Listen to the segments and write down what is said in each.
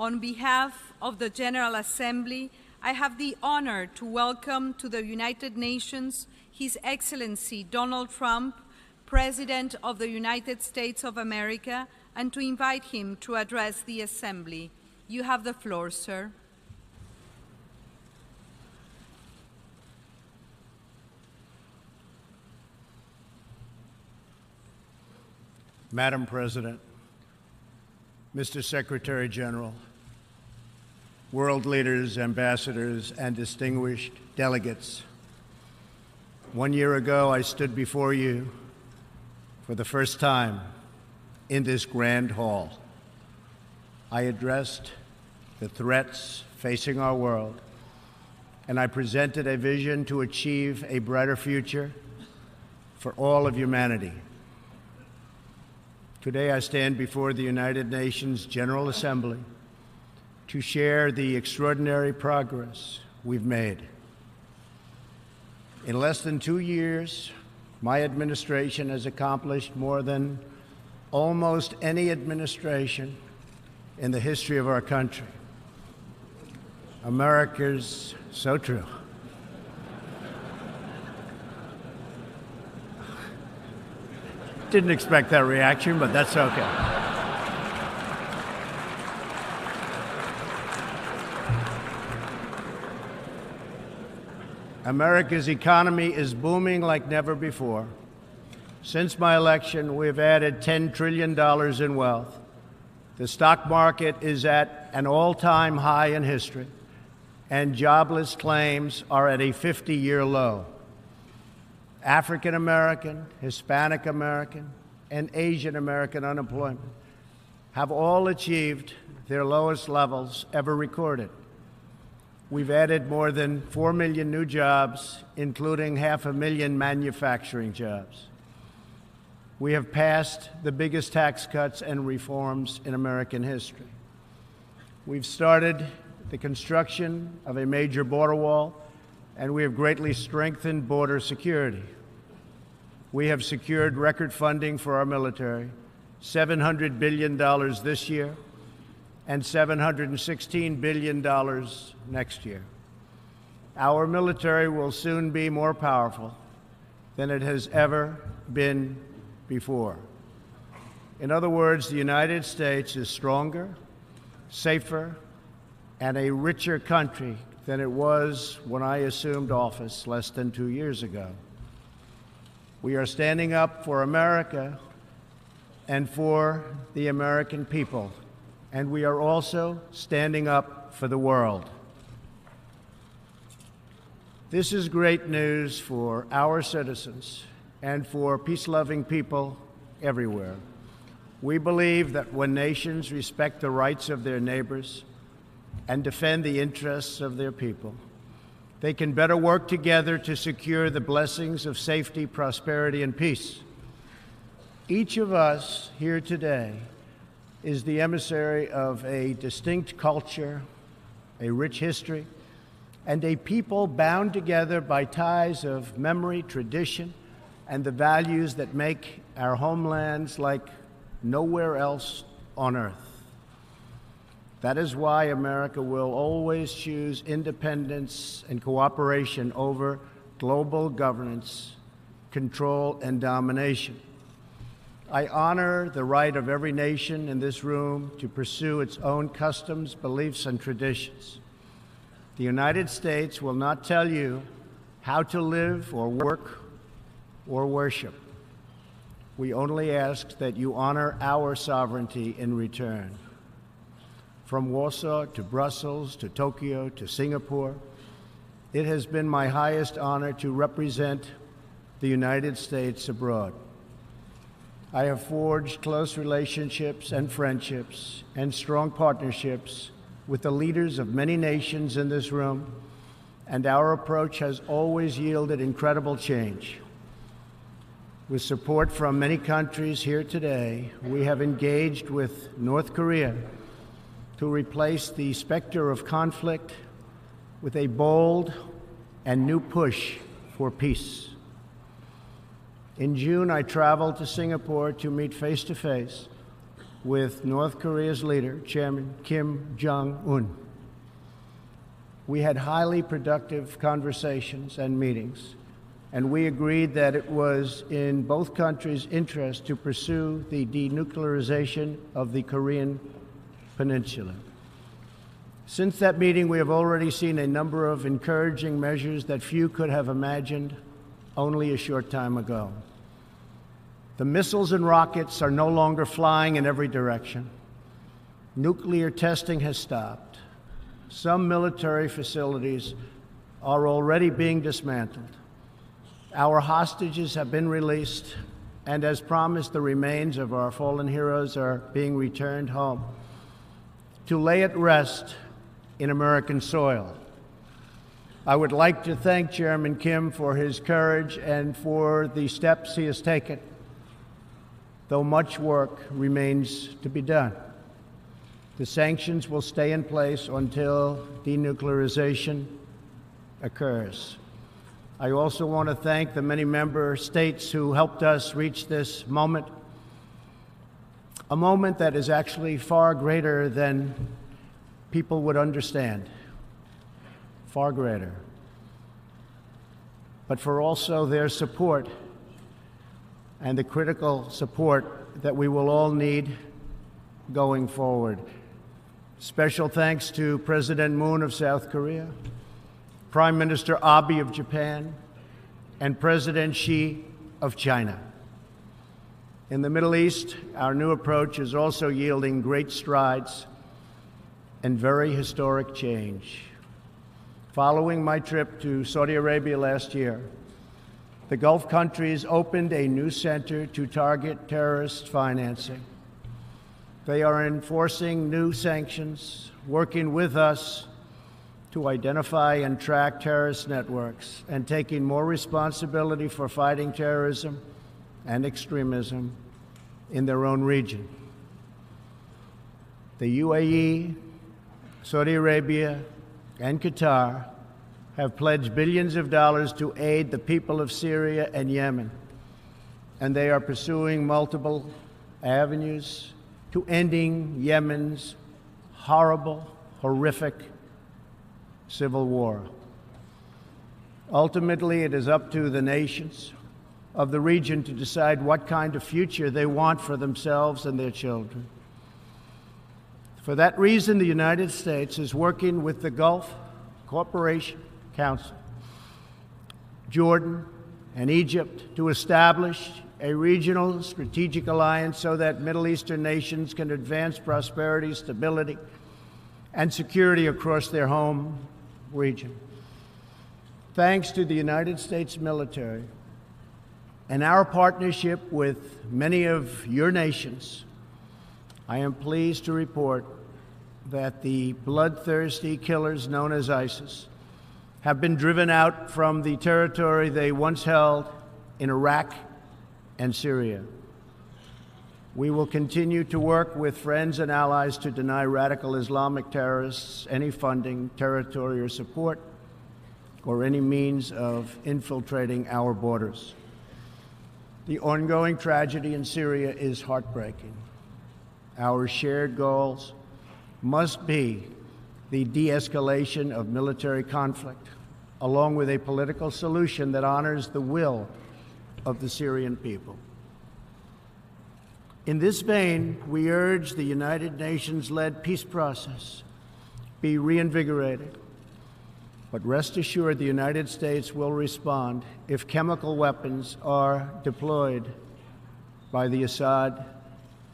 On behalf of the General Assembly, I have the honor to welcome to the United Nations His Excellency Donald Trump, President of the United States of America, and to invite him to address the Assembly. You have the floor, sir. Madam President, Mr. Secretary General, world leaders, ambassadors, and distinguished delegates, 1 year ago I stood before you for the first time in this grand hall. I addressed the threats facing our world, and I presented a vision to achieve a brighter future for all of humanity. Today I stand before the United Nations General Assembly to share the extraordinary progress we've made. In less than 2 years, my administration has accomplished more than almost any administration in the history of our country. America's so true. Didn't expect that reaction, but that's okay. America's economy is booming like never before. Since my election, we've added $10 trillion in wealth. The stock market is at an all-time high in history, and jobless claims are at a 50-year low. African American, Hispanic American, and Asian American unemployment have all achieved their lowest levels ever recorded. We've added more than 4 million new jobs, including 500,000 manufacturing jobs. We have passed the biggest tax cuts and reforms in American history. We've started the construction of a major border wall, and we have greatly strengthened border security. We have secured record funding for our military, $700 billion this year, and $716 billion next year. Our military will soon be more powerful than it has ever been before. In other words, the United States is stronger, safer, and a richer country than it was when I assumed office less than 2 years ago. We are standing up for America and for the American people, and we are also standing up for the world. This is great news for our citizens and for peace-loving people everywhere. We believe that when nations respect the rights of their neighbors and defend the interests of their people, they can better work together to secure the blessings of safety, prosperity, and peace. Each of us here today is the emissary of a distinct culture, a rich history, and a people bound together by ties of memory, tradition, and the values that make our homelands like nowhere else on earth. That is why America will always choose independence and cooperation over global governance, control, and domination. I honor the right of every nation in this room to pursue its own customs, beliefs, and traditions. The United States will not tell you how to live or work or worship. We only ask that you honor our sovereignty in return. From Warsaw to Brussels to Tokyo to Singapore, it has been my highest honor to represent the United States abroad. I have forged close relationships and friendships and strong partnerships with the leaders of many nations in this room, and our approach has always yielded incredible change. With support from many countries here today, we have engaged with North Korea to replace the specter of conflict with a bold and new push for peace. In June, I traveled to Singapore to meet face-to-face with North Korea's leader, Chairman Kim Jong-un. We had highly productive conversations and meetings, and we agreed that it was in both countries' interest to pursue the denuclearization of the Korean Peninsula. Since that meeting, we have already seen a number of encouraging measures that few could have imagined only a short time ago. The missiles and rockets are no longer flying in every direction. Nuclear testing has stopped. Some military facilities are already being dismantled. Our hostages have been released, and as promised, the remains of our fallen heroes are being returned home to lay at rest in American soil. I would like to thank Chairman Kim for his courage and for the steps he has taken, though much work remains to be done. The sanctions will stay in place until denuclearization occurs. I also want to thank the many member states who helped us reach this moment, a moment that is actually far greater than people would understand, far greater, but for also their support and the critical support that we will all need going forward. Special thanks to President Moon of South Korea, Prime Minister Abe of Japan, and President Xi of China. In the Middle East, our new approach is also yielding great strides and very historic change. Following my trip to Saudi Arabia last year, the Gulf countries opened a new center to target terrorist financing. They are enforcing new sanctions, working with us to identify and track terrorist networks, and taking more responsibility for fighting terrorism and extremism in their own region. The UAE, Saudi Arabia, and Qatar have pledged billions of dollars to aid the people of Syria and Yemen, and they are pursuing multiple avenues to ending Yemen's horrible, horrific civil war. Ultimately, it is up to the nations of the region to decide what kind of future they want for themselves and their children. For that reason, the United States is working with the Gulf Cooperation Council, Jordan, and Egypt to establish a regional strategic alliance so that Middle Eastern nations can advance prosperity, stability, and security across their home region. Thanks to the United States military and our partnership with many of your nations, I am pleased to report that the bloodthirsty killers known as ISIS have been driven out from the territory they once held in Iraq and Syria. We will continue to work with friends and allies to deny radical Islamic terrorists any funding, territory, or support, or any means of infiltrating our borders. The ongoing tragedy in Syria is heartbreaking. Our shared goals must be the de-escalation of military conflict, along with a political solution that honors the will of the Syrian people. In this vein, we urge the United Nations-led peace process be reinvigorated. But rest assured, the United States will respond if chemical weapons are deployed by the Assad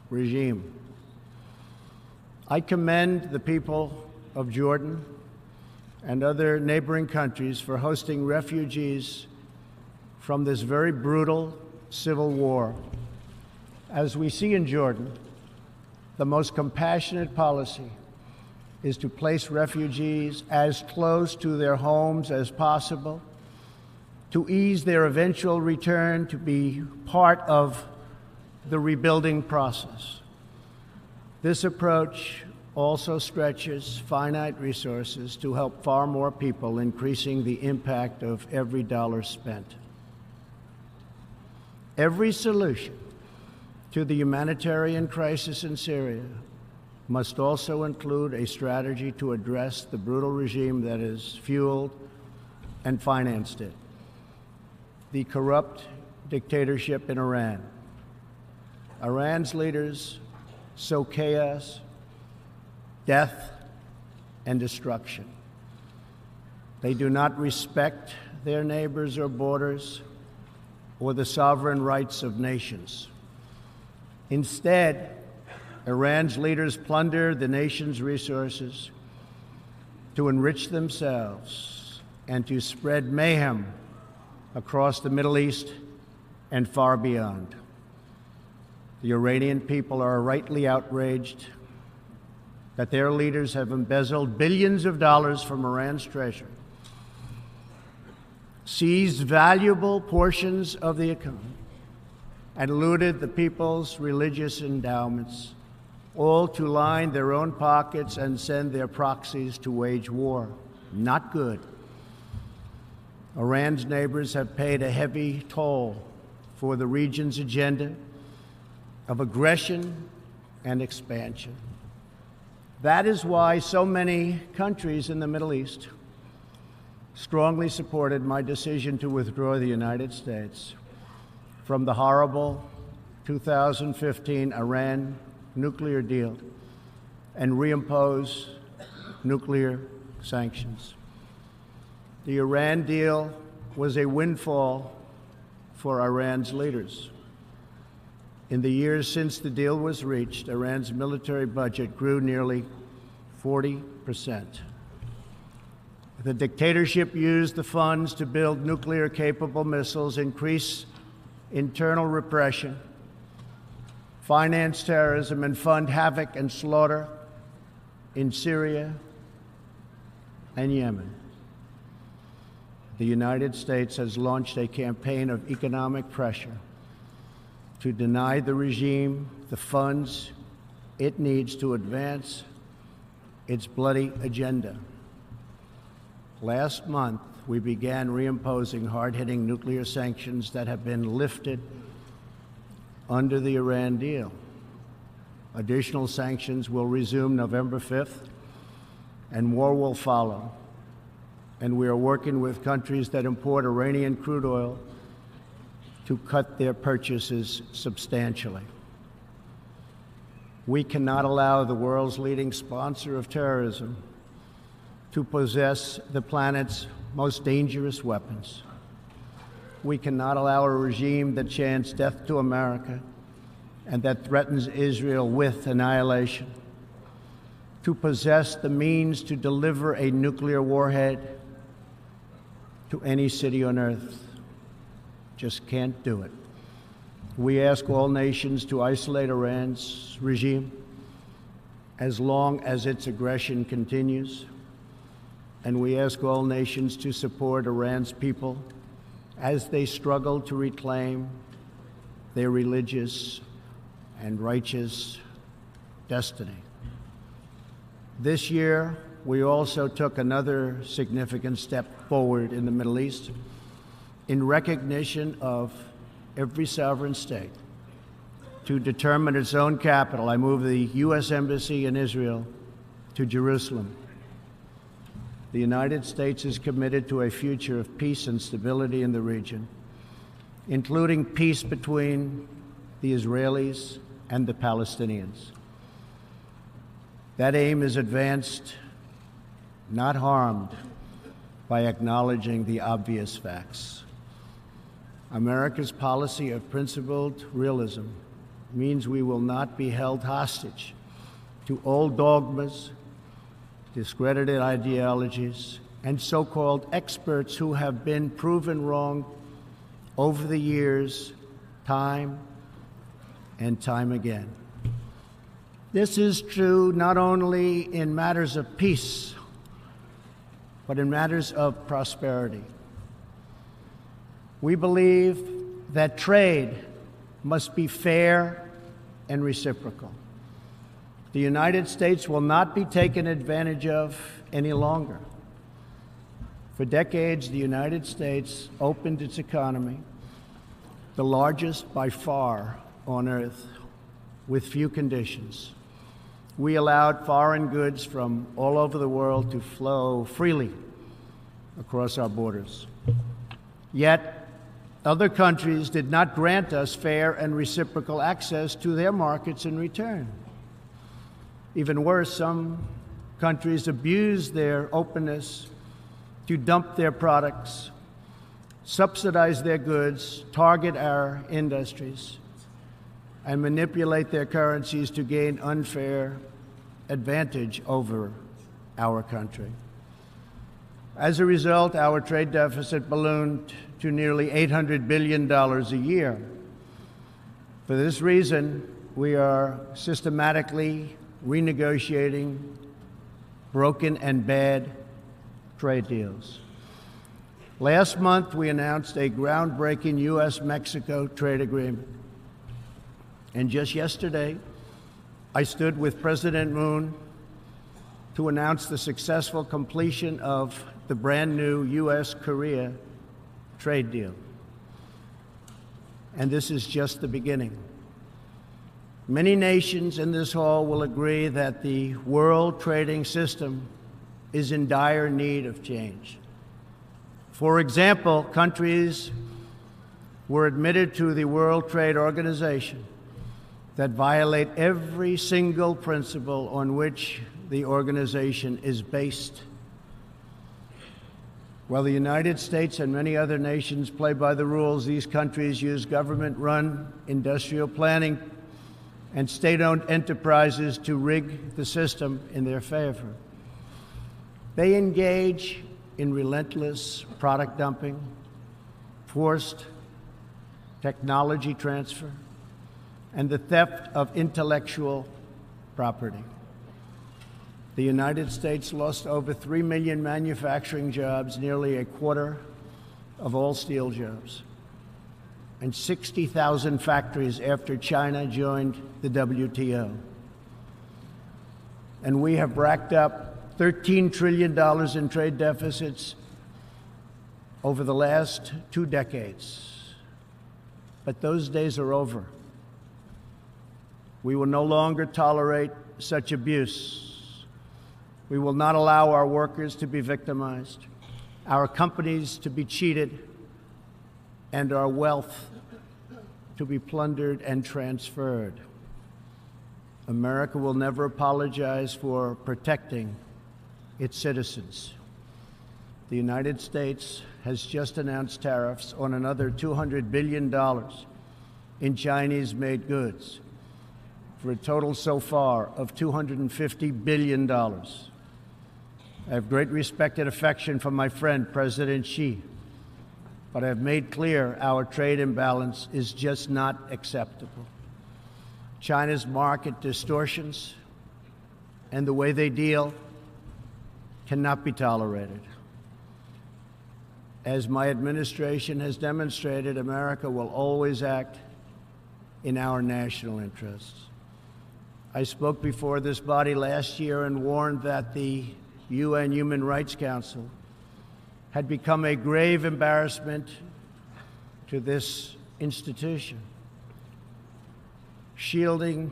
regime. I commend the people of Jordan and other neighboring countries for hosting refugees from this very brutal civil war. As we see in Jordan, the most compassionate policy is to place refugees as close to their homes as possible, to ease their eventual return to be part of the rebuilding process. This approach also stretches finite resources to help far more people, increasing the impact of every dollar spent. Every solution to the humanitarian crisis in Syria must also include a strategy to address the brutal regime that has fueled and financed it, the corrupt dictatorship in Iran. Iran's leaders sow chaos, death, and destruction. They do not respect their neighbors or borders or the sovereign rights of nations. Instead, Iran's leaders plunder the nation's resources to enrich themselves and to spread mayhem across the Middle East and far beyond. The Iranian people are rightly outraged that their leaders have embezzled billions of dollars from Iran's treasury, seized valuable portions of the economy, and looted the people's religious endowments, all to line their own pockets and send their proxies to wage war. Not good. Iran's neighbors have paid a heavy toll for the region's agenda of aggression and expansion. That is why so many countries in the Middle East strongly supported my decision to withdraw the United States from the horrible 2015 Iran nuclear deal and reimpose nuclear sanctions. The Iran deal was a windfall for Iran's leaders. In the years since the deal was reached, Iran's military budget grew nearly 40%. The dictatorship used the funds to build nuclear-capable missiles, increase internal repression, finance terrorism, and fund havoc and slaughter in Syria and Yemen. The United States has launched a campaign of economic pressure to deny the regime the funds it needs to advance its bloody agenda. Last month, we began reimposing hard-hitting nuclear sanctions that have been lifted under the Iran deal. Additional sanctions will resume November 5th, and more will follow. And we are working with countries that import Iranian crude oil to cut their purchases substantially. We cannot allow the world's leading sponsor of terrorism to possess the planet's most dangerous weapons. We cannot allow a regime that chants death to America and that threatens Israel with annihilation to possess the means to deliver a nuclear warhead to any city on earth. Just can't do it. We ask all nations to isolate Iran's regime as long as its aggression continues. And we ask all nations to support Iran's people as they struggle to reclaim their religious and righteous destiny. This year, we also took another significant step forward in the Middle East in recognition of every sovereign state to determine its own capital. I moved the U.S. Embassy in Israel to Jerusalem. The United States is committed to a future of peace and stability in the region, including peace between the Israelis and the Palestinians. That aim is advanced, not harmed, by acknowledging the obvious facts. America's policy of principled realism means we will not be held hostage to old dogmas, discredited ideologies, and so-called experts who have been proven wrong over the years, time and time again. This is true not only in matters of peace, but in matters of prosperity. We believe that trade must be fair and reciprocal. The United States will not be taken advantage of any longer. For decades, the United States opened its economy, the largest by far on earth, with few conditions. We allowed foreign goods from all over the world to flow freely across our borders. Yet, other countries did not grant us fair and reciprocal access to their markets in return. Even worse, some countries abused their openness to dump their products, subsidize their goods, target our industries, and manipulate their currencies to gain unfair advantage over our country. As a result, our trade deficit ballooned to nearly $800 billion a year. For this reason, we are systematically renegotiating broken and bad trade deals. Last month, we announced a groundbreaking U.S.-Mexico trade agreement. And just yesterday, I stood with President Moon to announce the successful completion of the brand new U.S.-Korea trade deal. And this is just the beginning. Many nations in this hall will agree that the world trading system is in dire need of change. For example, countries were admitted to the World Trade Organization that violate every single principle on which the organization is based. While the United States and many other nations play by the rules, these countries use government-run industrial planning and state-owned enterprises to rig the system in their favor. They engage in relentless product dumping, forced technology transfer, and the theft of intellectual property. The United States lost over 3 million manufacturing jobs, nearly a quarter of all steel jobs, and 60,000 factories after China joined the WTO. And we have racked up $13 trillion in trade deficits over the last 2 decades. But those days are over. We will no longer tolerate such abuse. We will not allow our workers to be victimized, our companies to be cheated, and our wealth to be plundered and transferred. America will never apologize for protecting its citizens. The United States has just announced tariffs on another $200 billion in Chinese-made goods, for a total so far of $250 billion. I have great respect and affection for my friend, President Xi, but I have made clear our trade imbalance is just not acceptable. China's market distortions and the way they deal cannot be tolerated. As my administration has demonstrated, America will always act in our national interests. I spoke before this body last year and warned that the UN Human Rights Council had become a grave embarrassment to this institution, shielding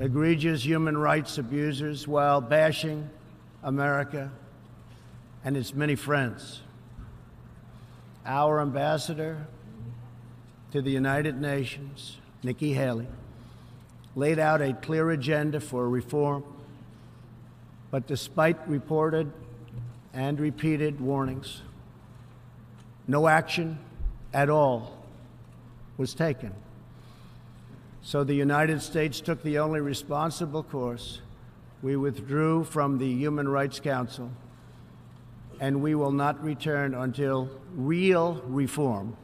egregious human rights abusers while bashing America and its many friends. Our ambassador to the United Nations, Nikki Haley, laid out a clear agenda for reform, but despite reported and repeated warnings, no action at all was taken. So the United States took the only responsible course. We withdrew from the Human Rights Council, and we will not return until real reform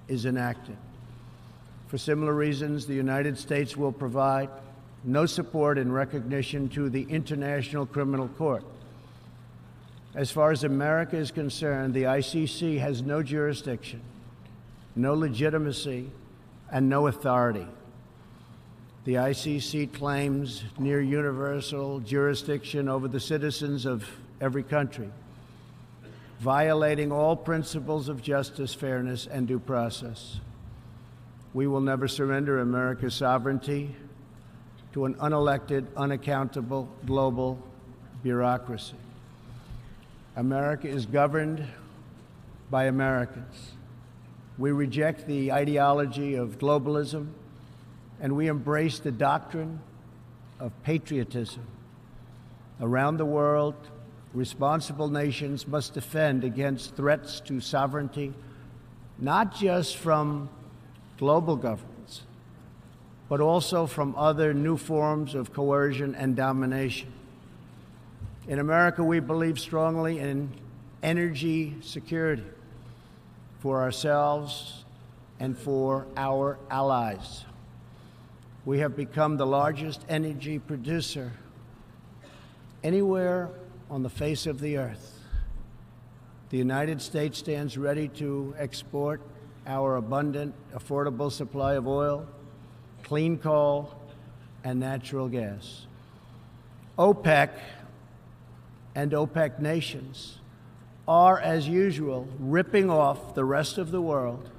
is enacted. For similar reasons, the United States will provide no support in recognition to the International Criminal Court. As far as America is concerned, the ICC has no jurisdiction, no legitimacy, and no authority. The ICC claims near universal jurisdiction over the citizens of every country, violating all principles of justice, fairness, and due process. We will never surrender America's sovereignty to an unelected, unaccountable global bureaucracy. America is governed by Americans. We reject the ideology of globalism, and we embrace the doctrine of patriotism. Around the world, responsible nations must defend against threats to sovereignty, not just from global governments, but also from other new forms of coercion and domination. In America, we believe strongly in energy security for ourselves and for our allies. We have become the largest energy producer anywhere on the face of the earth. The United States stands ready to export our abundant, affordable supply of oil, clean coal, and natural gas. OPEC and OPEC nations are, as usual, ripping off the rest of the world.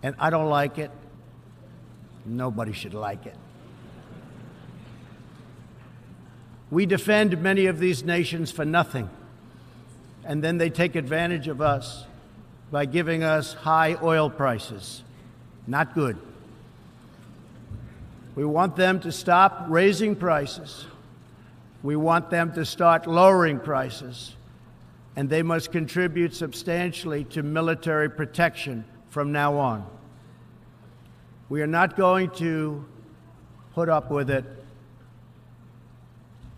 And I don't like it. Nobody should like it. We defend many of these nations for nothing, and then they take advantage of us by giving us high oil prices. Not good. We want them to stop raising prices. We want them to start lowering prices, and they must contribute substantially to military protection from now on. We are not going to put up with it,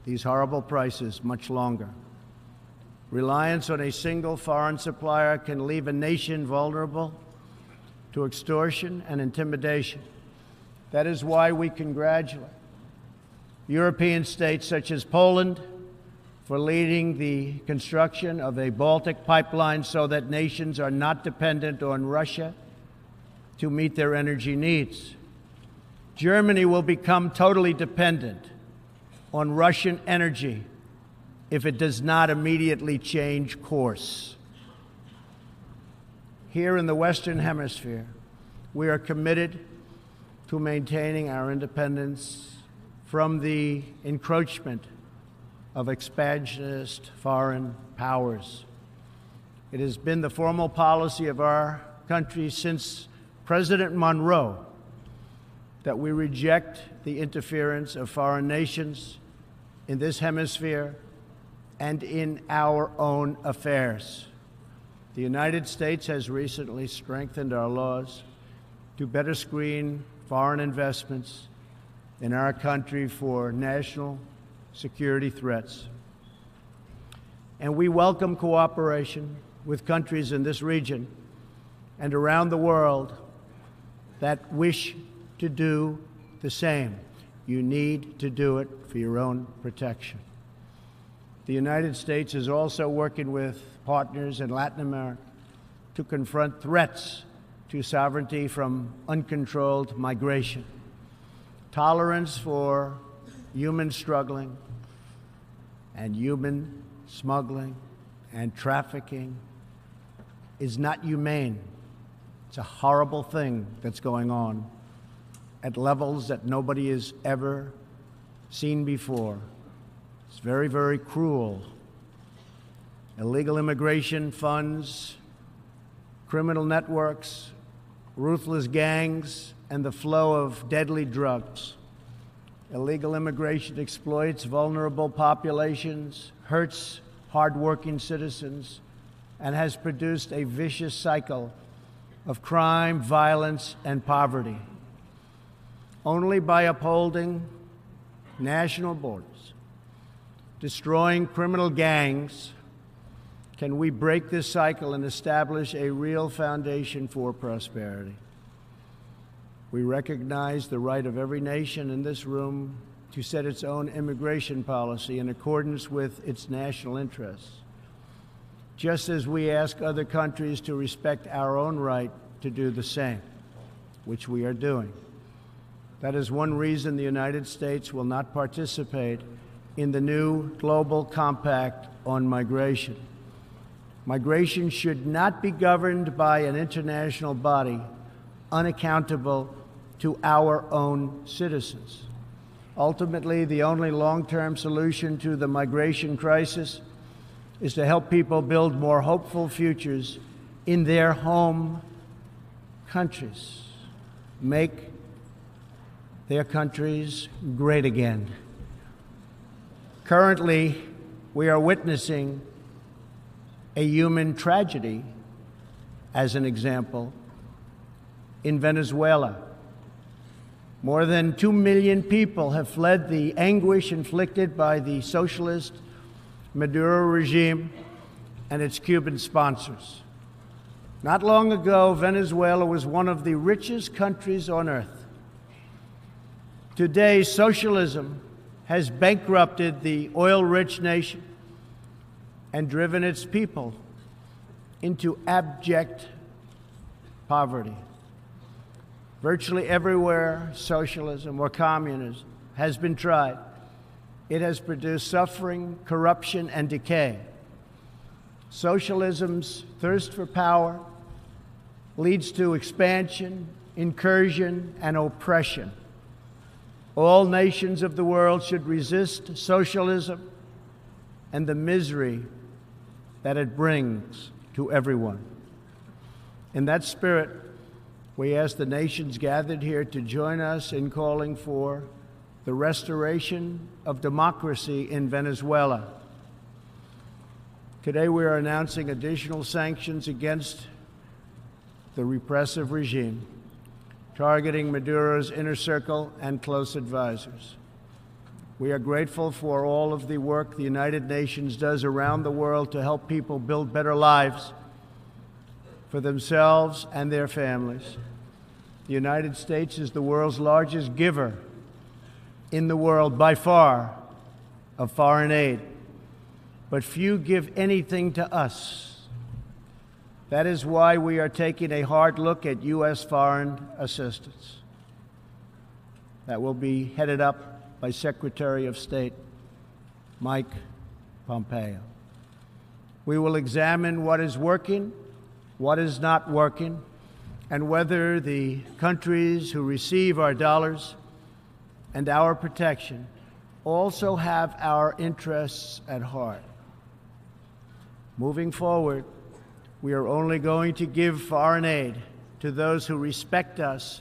these horrible prices, much longer. Reliance on a single foreign supplier can leave a nation vulnerable to extortion and intimidation. That is why we congratulate European states such as Poland for leading the construction of a Baltic pipeline so that nations are not dependent on Russia to meet their energy needs. Germany will become totally dependent on Russian energy if it does not immediately change course. Here in the Western Hemisphere, we are committed to maintaining our independence from the encroachment of expansionist foreign powers. It has been the formal policy of our country since President Monroe that we reject the interference of foreign nations in this hemisphere and in our own affairs. The United States has recently strengthened our laws to better screen foreign investments in our country for national security threats. And we welcome cooperation with countries in this region and around the world that wish to do the same. You need to do it for your own protection. The United States is also working with partners in Latin America to confront threats to sovereignty from uncontrolled migration. Tolerance for human struggling and human smuggling and trafficking is not humane. It's a horrible thing that's going on at levels that nobody has ever seen before. It's very, very cruel. Illegal immigration funds criminal networks, ruthless gangs, and the flow of deadly drugs. Illegal immigration exploits vulnerable populations, hurts hardworking citizens, and has produced a vicious cycle of crime, violence, and poverty. Only by upholding national borders, destroying criminal gangs, can we break this cycle and establish a real foundation for prosperity. We recognize the right of every nation in this room to set its own immigration policy in accordance with its national interests, just as we ask other countries to respect our own right to do the same, which we are doing. That is one reason the United States will not participate in the new Global Compact on Migration. Migration should not be governed by an international body unaccountable to our own citizens. Ultimately, the only long-term solution to the migration crisis is to help people build more hopeful futures in their home countries, make their countries great again. Currently, we are witnessing a human tragedy, as an example, in Venezuela. More than 2 million people have fled the anguish inflicted by the socialist Maduro regime and its Cuban sponsors. Not long ago, Venezuela was one of the richest countries on earth. Today, socialism has bankrupted the oil-rich nation and driven its people into abject poverty. Virtually everywhere socialism or communism has been tried, it has produced suffering, corruption, and decay. Socialism's thirst for power leads to expansion, incursion, and oppression. All nations of the world should resist socialism and the misery that it brings to everyone. In that spirit, we ask the nations gathered here to join us in calling for the restoration of democracy in Venezuela. Today, we are announcing additional sanctions against the repressive regime, targeting Maduro's inner circle and close advisors. We are grateful for all of the work the United Nations does around the world to help people build better lives for themselves and their families. The United States is the world's largest giver in the world by far of foreign aid, but few give anything to us. That is why we are taking a hard look at U.S. foreign assistance. That will be headed up by Secretary of State Mike Pompeo. We will examine what is working, what is not working, and whether the countries who receive our dollars and our protection also have our interests at heart. Moving forward, we are only going to give foreign aid to those who respect us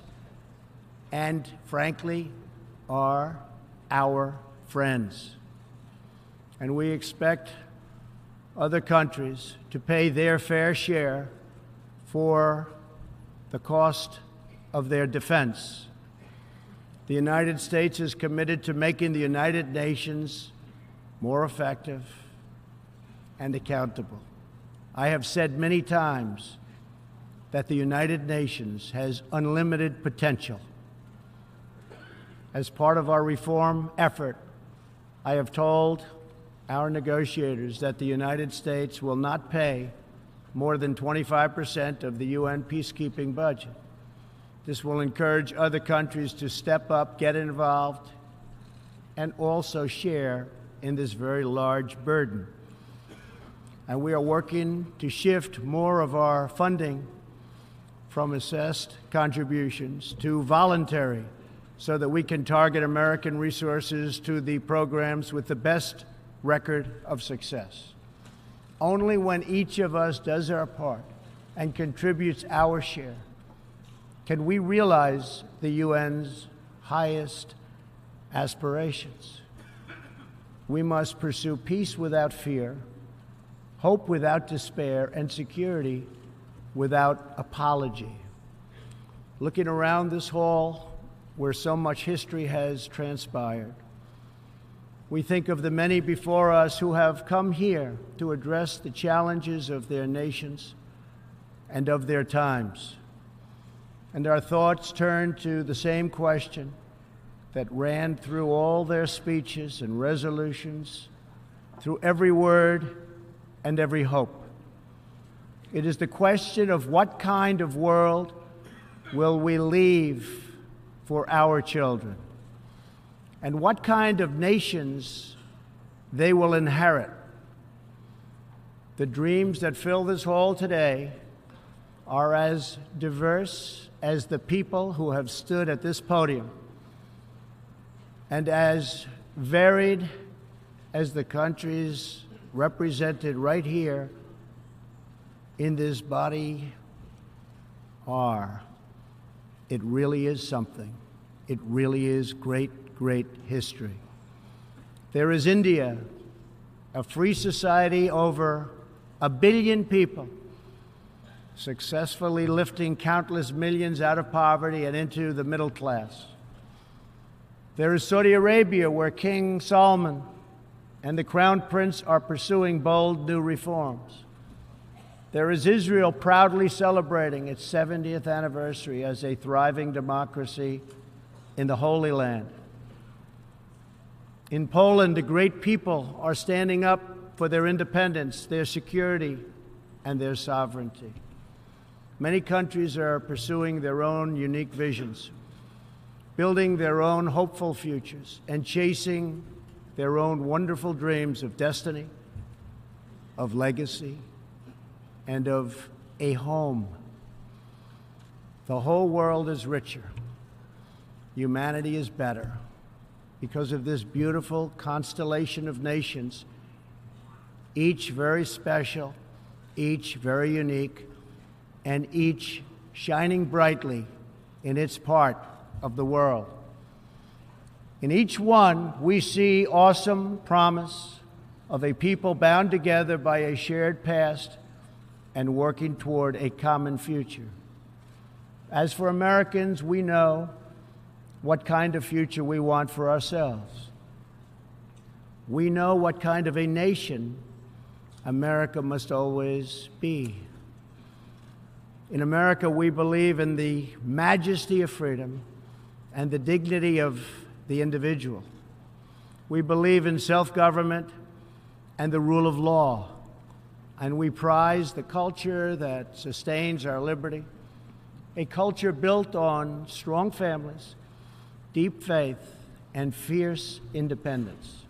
and, frankly, are our friends. And we expect other countries to pay their fair share for the cost of their defense. The United States is committed to making the United Nations more effective and accountable. I have said many times that the United Nations has unlimited potential. As part of our reform effort, I have told our negotiators that the United States will not pay more than 25% of the UN peacekeeping budget. This will encourage other countries to step up, get involved, and also share in this very large burden. And we are working to shift more of our funding from assessed contributions to voluntary, so that we can target American resources to the programs with the best record of success. Only when each of us does our part and contributes our share can we realize the UN's highest aspirations. We must pursue peace without fear, hope without despair, and security without apology. Looking around this hall, where so much history has transpired, we think of the many before us who have come here to address the challenges of their nations and of their times. And our thoughts turn to the same question that ran through all their speeches and resolutions, through every word and every hope. It is the question of what kind of world will we leave for our children, and what kind of nations they will inherit. The dreams that fill this hall today are as diverse as the people who have stood at this podium, and as varied as the countries represented right here in this body are, it really is something. It really is great, great history. There is India, a free society, over 1 billion people, successfully lifting countless millions out of poverty and into the middle class. There is Saudi Arabia, where King Salman and the Crown Prince are pursuing bold new reforms. There is Israel, proudly celebrating its 70th anniversary as a thriving democracy in the Holy Land. In Poland, the great people are standing up for their independence, their security, and their sovereignty. Many countries are pursuing their own unique visions, building their own hopeful futures, and chasing their own wonderful dreams of destiny, of legacy, and of a home. The whole world is richer. Humanity is better because of this beautiful constellation of nations, each very special, each very unique, and each shining brightly in its part of the world. In each one, we see awesome promise of a people bound together by a shared past and working toward a common future. As for Americans, we know what kind of future we want for ourselves. We know what kind of a nation America must always be. In America, we believe in the majesty of freedom and the dignity of the individual. We believe in self-government and the rule of law, and we prize the culture that sustains our liberty, a culture built on strong families, deep faith, and fierce independence.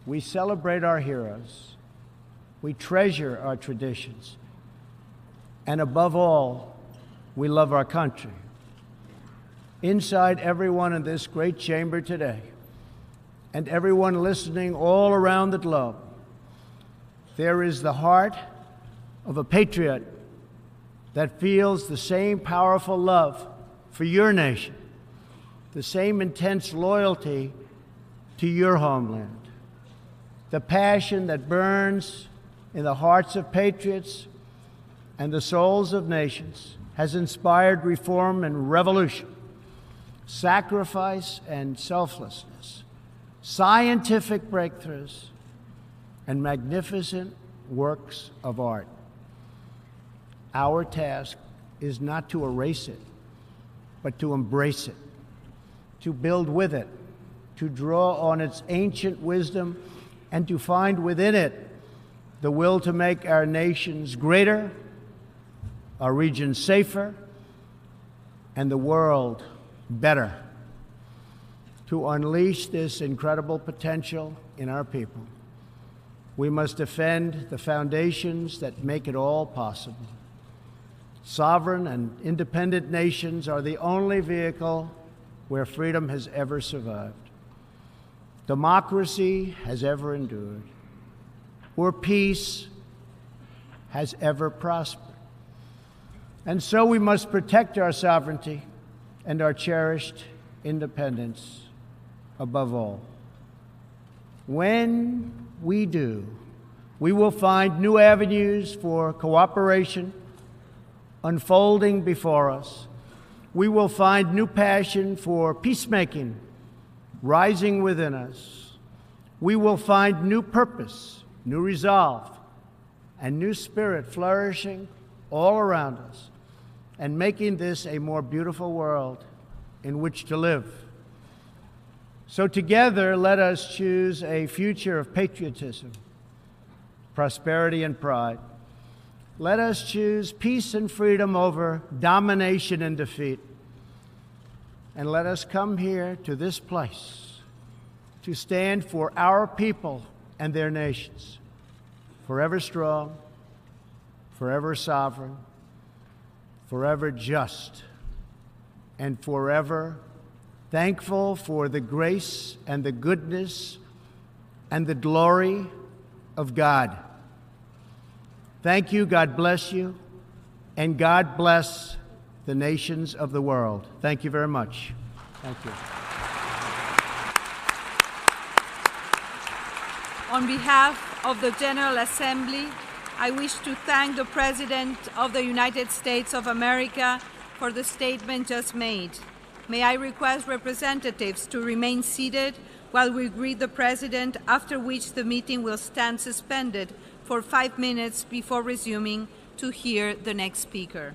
We celebrate our heroes. We treasure our traditions. And above all, we love our country. Inside everyone in this great chamber today, and everyone listening all around the globe, there is the heart of a patriot that feels the same powerful love for your nation, the same intense loyalty to your homeland. The passion that burns in the hearts of patriots and the souls of nations has inspired reform and revolution, sacrifice and selflessness, scientific breakthroughs, and magnificent works of art. Our task is not to erase it, but to embrace it, to build with it, to draw on its ancient wisdom, and to find within it the will to make our nations greater, our region safer, and the world better. To unleash this incredible potential in our people, we must defend the foundations that make it all possible. Sovereign and independent nations are the only vehicle where freedom has ever survived, democracy has ever endured, or peace has ever prospered. And so we must protect our sovereignty and our cherished independence above all. When we do, we will find new avenues for cooperation unfolding before us. We will find new passion for peacemaking rising within us. We will find new purpose, new resolve, and new spirit flourishing all around us, and making this a more beautiful world in which to live. So together, let us choose a future of patriotism, prosperity, and pride. Let us choose peace and freedom over domination and defeat. And let us come here to this place to stand for our people and their nations, forever strong, forever sovereign, forever just, and forever, thankful for the grace and the goodness and the glory of God. Thank you, God bless you, and God bless the nations of the world. Thank you very much. Thank you. On behalf of the General Assembly, I wish to thank the President of the United States of America for the statement just made. May I request representatives to remain seated while we greet the President, after which the meeting will stand suspended for 5 minutes before resuming to hear the next speaker.